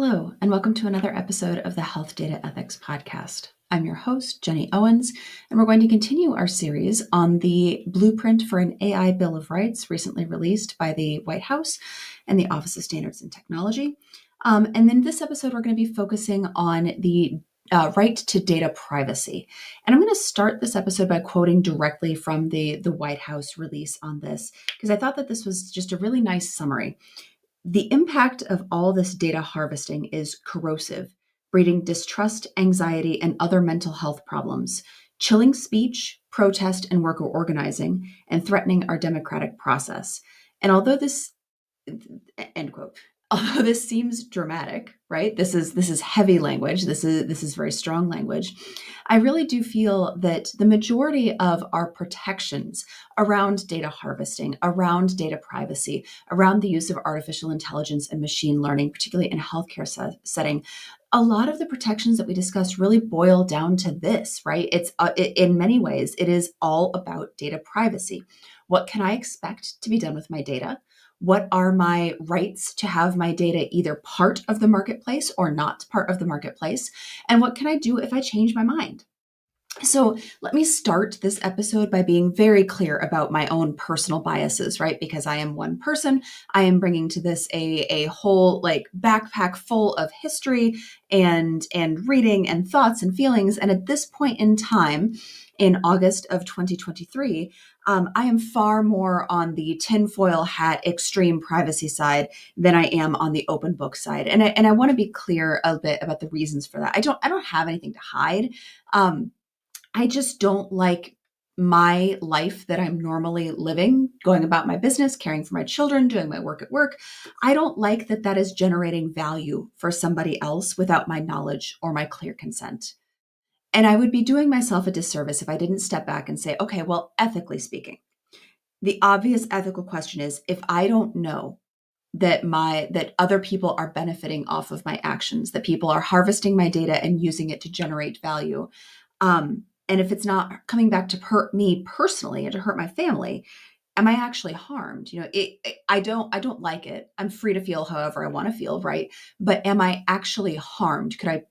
Hello, and welcome to another episode of the Health Data Ethics Podcast. I'm your host, Jenny Owens, and we're going to continue our series on the blueprint for an AI Bill of Rights recently released by the White House and the Office of Standards and Technology. And in this episode, we're going to be focusing on the right to data privacy. And I'm going to start this episode by quoting directly from the White House release on this, because I thought that this was just a really nice summary. The impact of all this data harvesting is corrosive, breeding distrust, anxiety, and other mental health problems, chilling speech, protest, and worker organizing, and threatening our democratic process. And although this end quote. Although this seems dramatic, right? This is heavy language. This is very strong language. I really do feel that the majority of our protections around data harvesting, around data privacy, around the use of artificial intelligence and machine learning, particularly in a healthcare setting, a lot of the protections that we discussed really boil down to this, right? It's in many ways, it is all about data privacy. What can I expect to be done with my data? What are my rights to have my data either part of the marketplace or not part of the marketplace? And what can I do if I change my mind? So let me start this episode by being very clear about my own personal biases, right? Because I am one person. I am bringing to this a whole like backpack full of history and reading and thoughts and feelings. And at this point in time, in August of 2023, I am far more on the tinfoil hat extreme privacy side than I am on the open book side. And I want to be clear a bit about the reasons for that. I don't have anything to hide. I just don't like my life that I'm normally living, going about my business, caring for my children, doing my work at work. I don't like that that is generating value for somebody else without my knowledge or my clear consent. And I would be doing myself a disservice if I didn't step back and say, okay, well, ethically speaking, the obvious ethical question is if I don't know that other people are benefiting off of my actions, that people are harvesting my data and using it to generate value, and if it's not coming back to hurt me personally and to hurt my family, am I actually harmed? I don't like it. I'm free to feel however I want to feel, right? But am I actually harmed? Could I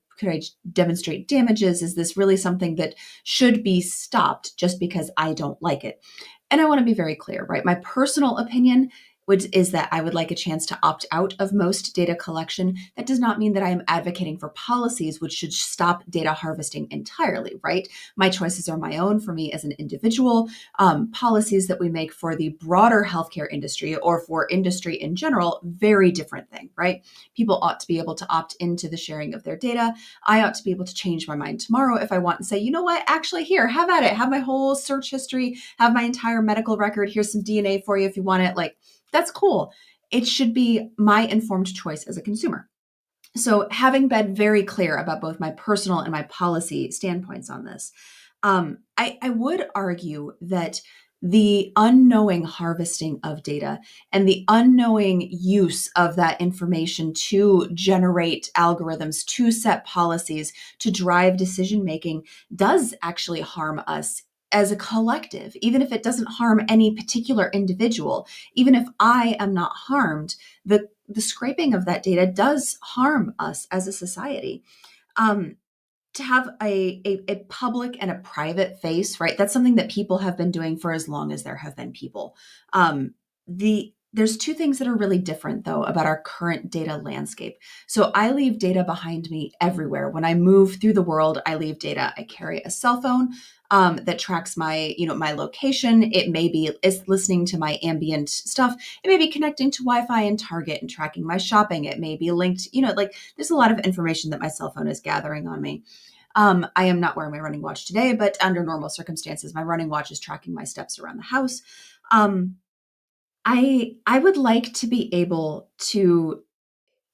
demonstrate damages? Is this really something that should be stopped just because I don't like it? And I want to be very clear, right? My personal opinion is that I would like a chance to opt out of most data collection. That does not mean that I am advocating for policies which should stop data harvesting entirely, right? My choices are my own for me as an individual. Policies that we make for the broader healthcare industry or for industry in general, very different thing, right? People ought to be able to opt into the sharing of their data. I ought to be able to change my mind tomorrow if I want and say, you know what, actually here, have at it. Have my whole search history, have my entire medical record. Here's some DNA for you if you want it. Like, that's cool. It should be my informed choice as a consumer. So having been very clear about both my personal and my policy standpoints on this, I would argue that the unknowing harvesting of data and the unknowing use of that information to generate algorithms, to set policies, to drive decision making does actually harm us as a collective, even if it doesn't harm any particular individual. Even if I am not harmed, the scraping of that data does harm us as a society. To have a public and a private face, right? That's something that people have been doing for as long as there have been people. There's two things that are really different, though, about our current data landscape. So I leave data behind me everywhere. When I move through the world, I leave data. I carry a cell phone that tracks my location. It may be it's listening to my ambient stuff. It may be connecting to Wi-Fi in Target and tracking my shopping. It may be linked, like there's a lot of information that my cell phone is gathering on me. I am not wearing my running watch today, but under normal circumstances, my running watch is tracking my steps around the house. I would like to be able to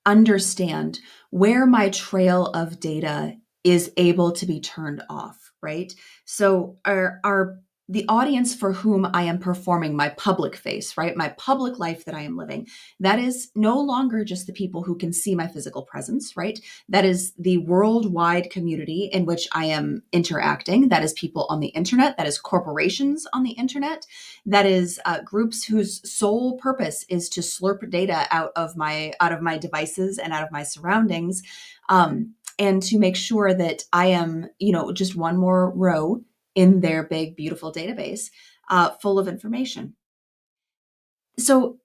understand where my trail of data is able to be turned off, right? So our the audience for whom I am performing my public face, right? My public life that I am living, that is no longer just the people who can see my physical presence, right? That is the worldwide community in which I am interacting. That is people on the internet. That is corporations on the internet. That is groups whose sole purpose is to slurp data out of my devices and out of my surroundings, and to make sure that I am, just one more row in their big, beautiful database full of information. So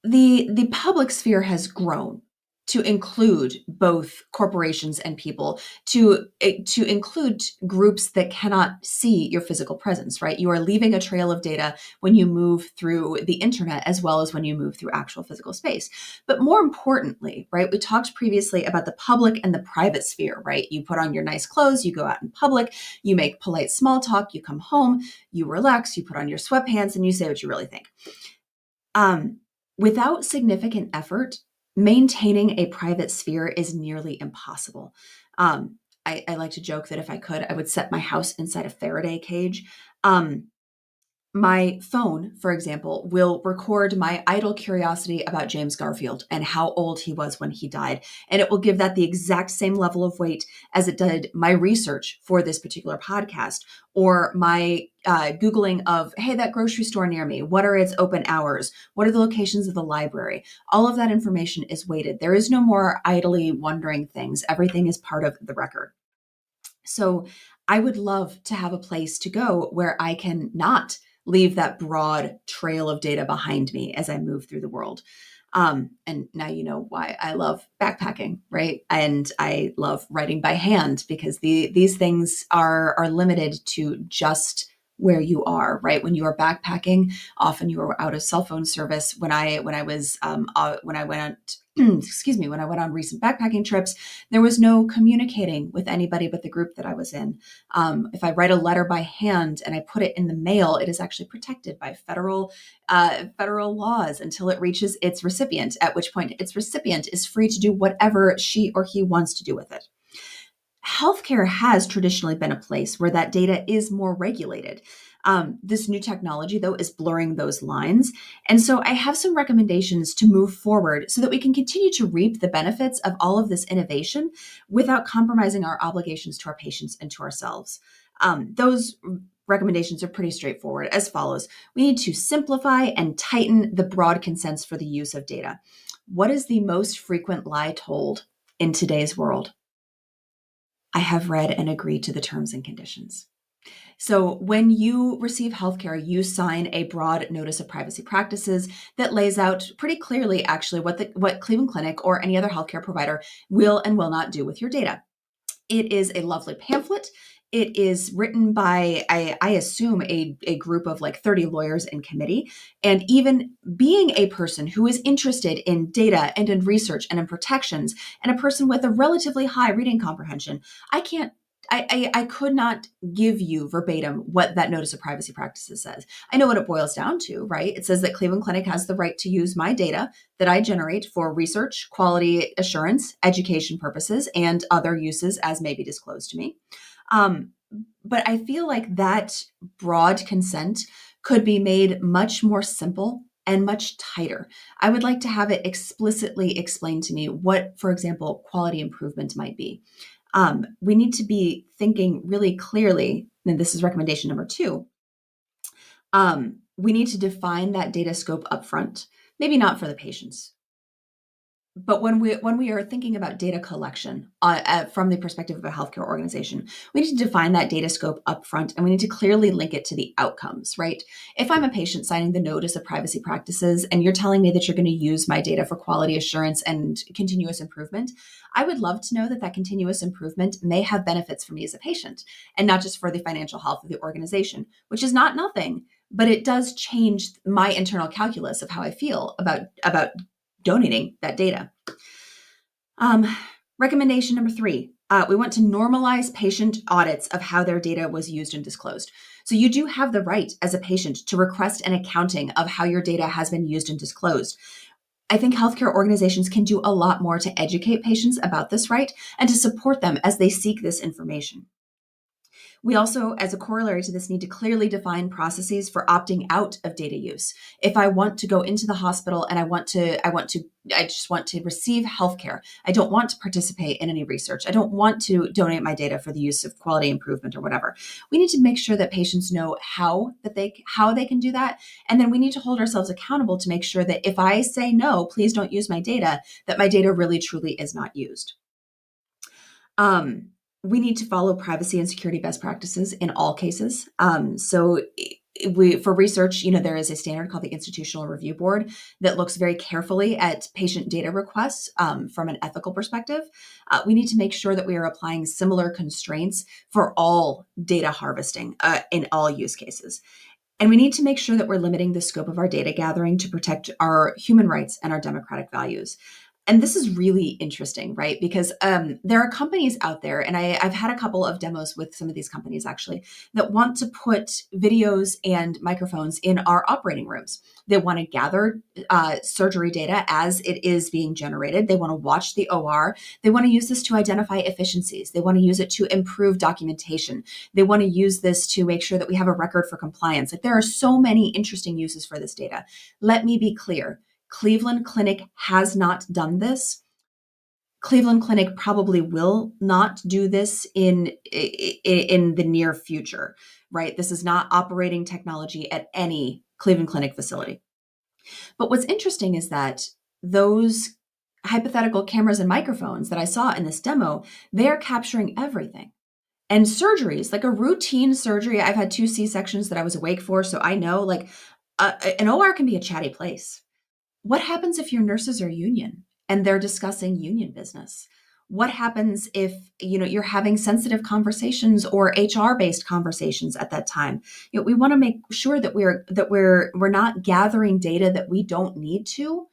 the public sphere has grown to include both corporations and people, to include groups that cannot see your physical presence, right? You are leaving a trail of data when you move through the internet as well as when you move through actual physical space. But more importantly, right, we talked previously about the public and the private sphere, right? You put on your nice clothes, you go out in public, you make polite small talk, you come home, you relax, you put on your sweatpants, and you say what you really think. Without significant effort, maintaining a private sphere is nearly impossible. I like to joke that if I could, I would set my house inside a Faraday cage. My phone, for example, will record my idle curiosity about James Garfield and how old he was when he died. And it will give that the exact same level of weight as it did my research for this particular podcast, or my Googling of, hey, that grocery store near me, what are its open hours? What are the locations of the library? All of that information is weighted. There is no more idly wondering things. Everything is part of the record. So I would love to have a place to go where I can not leave that broad trail of data behind me as I move through the world. And now you know why I love backpacking, right? And I love writing by hand, because these things are limited to just where you are, right? When you are backpacking, often you are out of cell phone service. When I went excuse me, when I went on recent backpacking trips, there was no communicating with anybody but the group that I was in. If I write a letter by hand and I put it in the mail, it is actually protected by federal laws until it reaches its recipient, at which point its recipient is free to do whatever she or he wants to do with it. Healthcare has traditionally been a place where that data is more regulated. This new technology, though, is blurring those lines. And so I have some recommendations to move forward so that we can continue to reap the benefits of all of this innovation without compromising our obligations to our patients and to ourselves. Those recommendations are pretty straightforward as follows. We need to simplify and tighten the broad consents for the use of data. What is the most frequent lie told in today's world? I have read and agreed to the terms and conditions. So when you receive healthcare, you sign a broad notice of privacy practices that lays out pretty clearly actually what Cleveland Clinic or any other healthcare provider will and will not do with your data. It is a lovely pamphlet. It is written by, I assume, a group of like 30 lawyers in committee. And even being a person who is interested in data and in research and in protections, and a person with a relatively high reading comprehension, I could not give you verbatim what that notice of privacy practices says. I know what it boils down to, right? It says that Cleveland Clinic has the right to use my data that I generate for research, quality assurance, education purposes, and other uses as may be disclosed to me. But I feel like that broad consent could be made much more simple and much tighter. I would like to have it explicitly explained to me what, for example, quality improvement might be. We need to be thinking really clearly, and this is recommendation number 2. We need to define that data scope upfront, maybe not for the patients. But when we are thinking about data collection from the perspective of a healthcare organization, we need to define that data scope upfront, and we need to clearly link it to the outcomes, right? If I'm a patient signing the notice of privacy practices and you're telling me that you're going to use my data for quality assurance and continuous improvement, I would love to know that that continuous improvement may have benefits for me as a patient and not just for the financial health of the organization, which is not nothing, but it does change my internal calculus of how I feel about donating that data. Recommendation number 3, we want to normalize patient audits of how their data was used and disclosed. So you do have the right as a patient to request an accounting of how your data has been used and disclosed. I think healthcare organizations can do a lot more to educate patients about this right and to support them as they seek this information. We also, as a corollary to this, need to clearly define processes for opting out of data use. If I want to go into the hospital and I just want to receive healthcare. I don't want to participate in any research. I don't want to donate my data for the use of quality improvement or whatever. We need to make sure that patients know how they can do that. And then we need to hold ourselves accountable to make sure that if I say no, please don't use my data, that my data really truly is not used. We need to follow privacy and security best practices in all cases. For research, there is a standard called the Institutional Review Board that looks very carefully at patient data requests from an ethical perspective. We need to make sure that we are applying similar constraints for all data harvesting in all use cases. And we need to make sure that we're limiting the scope of our data gathering to protect our human rights and our democratic values. And this is really interesting, right? Because there are companies out there, and I've had a couple of demos with some of these companies actually, that want to put videos and microphones in our operating rooms. They want to gather surgery data as it is being generated. They want to watch the OR. They want to use this to identify efficiencies. They want to use it to improve documentation. They want to use this to make sure that we have a record for compliance. Like, there are so many interesting uses for this data. Let me be clear. Cleveland Clinic has not done this. Cleveland Clinic probably will not do this in the near future, right? This is not operating technology at any Cleveland Clinic facility. But what's interesting is that those hypothetical cameras and microphones that I saw in this demo, they are capturing everything. And surgeries, like a routine surgery, I've had 2 C-sections that I was awake for, so I know an OR can be a chatty place. What happens if your nurses are union and they're discussing union business? What happens if you're having sensitive conversations or HR-based conversations at that time? We want to make sure that we're not gathering data that we don't need to,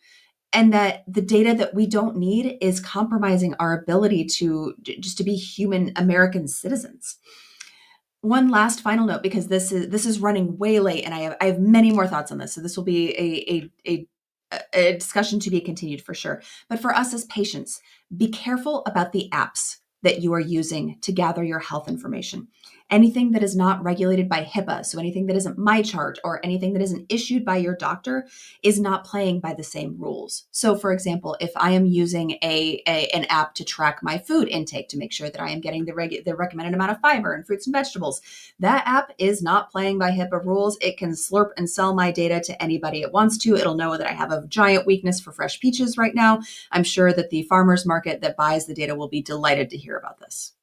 and that the data that we don't need is compromising our ability to be human American citizens. One last final note, because this is running way late, and I have many more thoughts on this. So this will be a discussion to be continued for sure. But for us as patients, be careful about the apps that you are using to gather your health information. Anything that is not regulated by HIPAA, so anything that isn't MyChart or anything that isn't issued by your doctor, is not playing by the same rules. So for example, if I am using an app to track my food intake to make sure that I am getting the recommended amount of fiber and fruits and vegetables, that app is not playing by HIPAA rules. It can slurp and sell my data to anybody it wants to. It'll know that I have a giant weakness for fresh peaches right now. I'm sure that the farmer's market that buys the data will be delighted to hear about this.